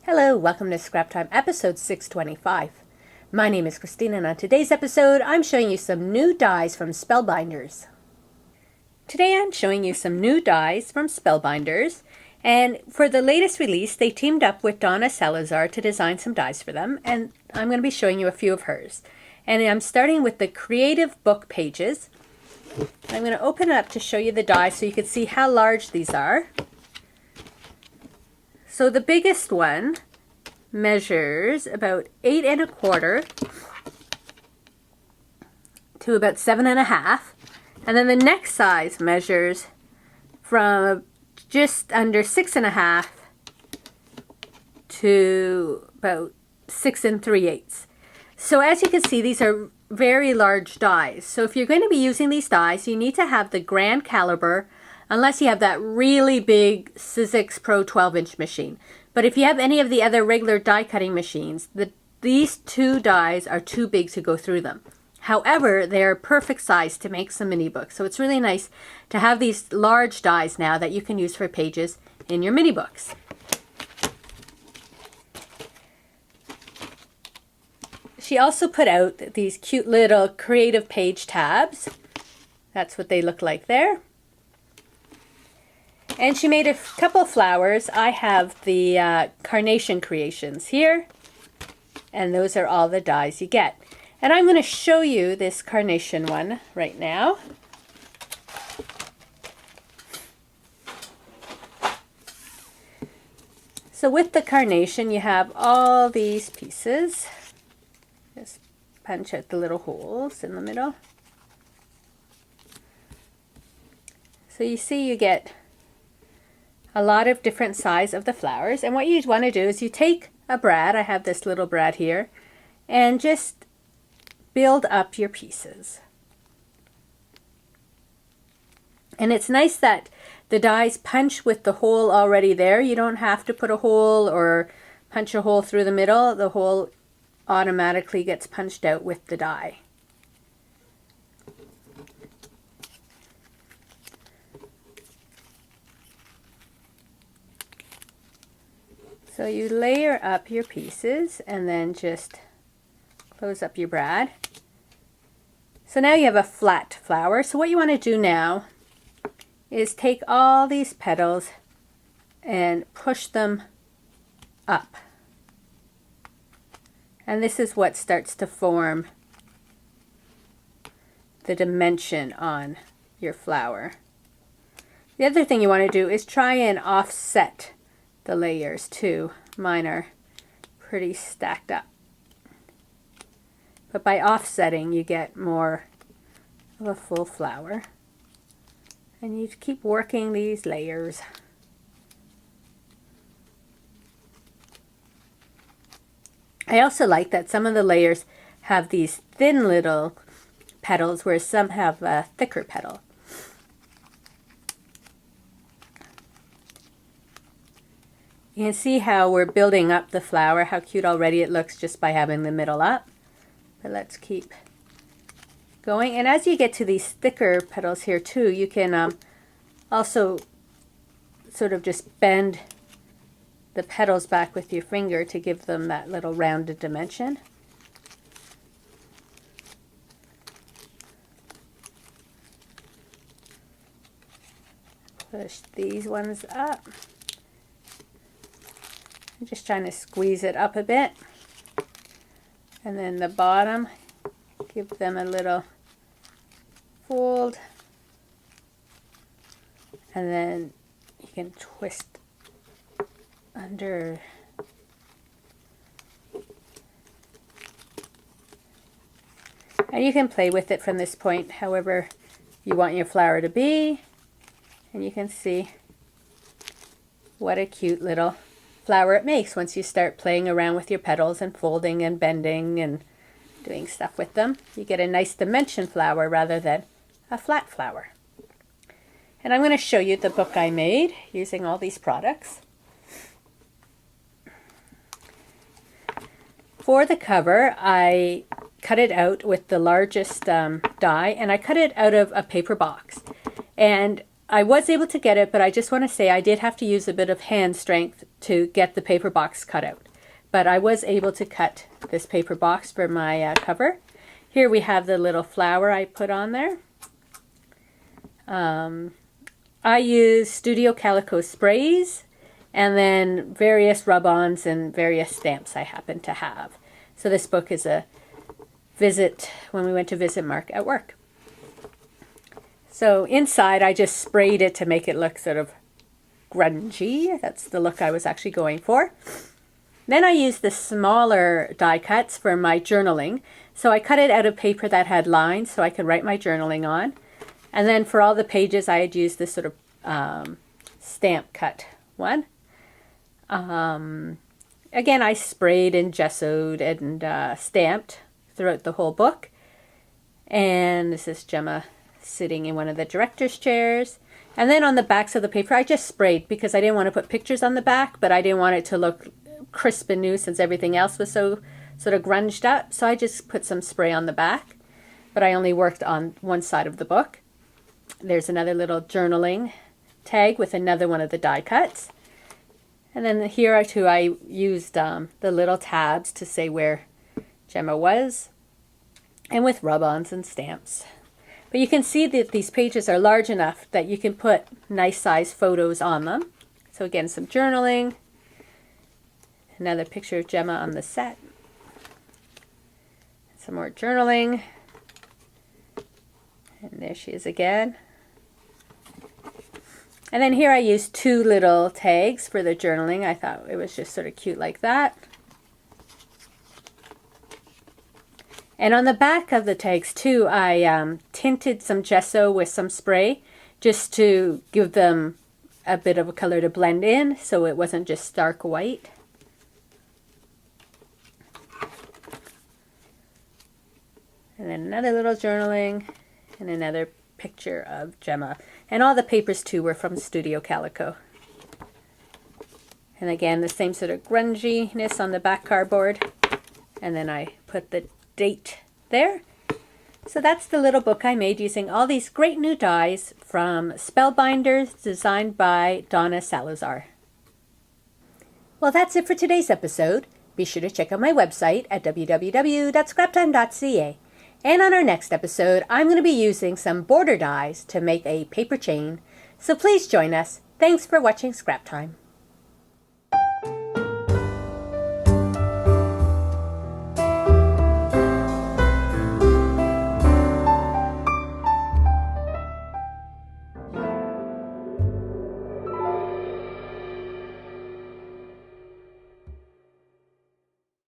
Hello, welcome to Scrap Time episode 625. My name is Christina and on today's episode I'm showing you some new dies from Spellbinders. Today I'm showing you some new dies from Spellbinders, and for the latest release they teamed up with Donna Salazar to design some dies for them, and I'm going to be showing you a few of hers. And I'm starting with the creative book pages. I'm going to open it up to show you the dies so you can see how large these are. So the biggest one measures about 8 1/4 to about 7 1/2, and then the next size measures from just under 6 1/2 to about 6 3/8. So as you can see, these are very large dies. So if you're going to be using these dies, you need to have the grand caliber, unless you have that really big Sizzix Pro 12-inch machine. But if you have any of the other regular die cutting machines, these two dies are too big to go through them. However, they are perfect size to make some mini books. So it's really nice to have these large dies now that you can use for pages in your mini books. She also put out these cute little creative page tabs. That's what they look like there. And she made a couple of flowers. I have the carnation creations here, and those are all the dies you get. And I'm going to show you this carnation one right now. So with the carnation you have all these pieces. Just punch out the little holes in the middle. So you see you get a lot of different size of the flowers, and what you want to do is you take a brad, I have this little brad here, and just build up your pieces. And it's nice that the dies punch with the hole already there. You don't have to put a hole or punch a hole through the middle. The hole automatically gets punched out with the die. So you layer up your pieces and then just close up your brad. So now you have a flat flower. So what you want to do now is take all these petals and push them up. And this is what starts to form the dimension on your flower. The other thing you want to do is try and offset the layers too. Mine are pretty stacked up. But by offsetting you get more of a full flower. And you keep working these layers. I also like that some of the layers have these thin little petals, whereas some have a thicker petal. You can see how we're building up the flower, how cute already it looks just by having the middle up. But let's keep going. And as you get to these thicker petals here too, you can also sort of just bend the petals back with your finger to give them that little rounded dimension. Push these ones up. I'm just trying to squeeze it up a bit. And then the bottom, give them a little fold. And then you can twist under. And you can play with it from this point however you want your flower to be. And you can see what a cute little flower it makes once you start playing around with your petals and folding and bending and doing stuff with them. You get a nice dimension flower rather than a flat flower. And I'm going to show you the book I made using all these products. For the cover, I cut it out with the largest die, and I cut it out of a paper box. And I was able to get it, but I just want to say I did have to use a bit of hand strength to get the paper box cut out. But I was able to cut this paper box for my cover. Here we have the little flower I put on there. I use Studio Calico sprays and then various rub-ons and various stamps I happen to have. So this book is a visit when we went to visit Mark at work. So inside I just sprayed it to make it look sort of grungy. That's the look I was actually going for. Then I used the smaller die cuts for my journaling. So I cut it out of paper that had lines so I could write my journaling on. And then for all the pages I had used this sort of stamp cut one. Again, I sprayed and gessoed and stamped throughout the whole book. And this is Gemma sitting in one of the director's chairs. And then on the backs of the paper, I just sprayed because I didn't want to put pictures on the back, but I didn't want it to look crisp and new since everything else was so sort of grunged up. So I just put some spray on the back, but I only worked on one side of the book. There's another little journaling tag with another one of the die cuts. And then here too, I used the little tabs to say where Gemma was, and with rub-ons and stamps. But you can see that these pages are large enough that you can put nice size photos on them. So again, some journaling. Another picture of Gemma on the set. Some more journaling. And there she is again. And then here I used two little tags for the journaling. I thought it was just sort of cute like that. And on the back of the tags too, I tinted some gesso with some spray just to give them a bit of a color to blend in so it wasn't just stark white. And then another little journaling and another picture of Gemma. And all the papers too were from Studio Calico. And again, the same sort of grunginess on the back cardboard. And then I put the date there. So that's the little book I made using all these great new dies from Spellbinders designed by Donna Salazar. Well, that's it for today's episode. Be sure to check out my website at www.scraptime.ca. And on our next episode, I'm going to be using some border dies to make a paper chain. So please join us. Thanks for watching Scrap Time.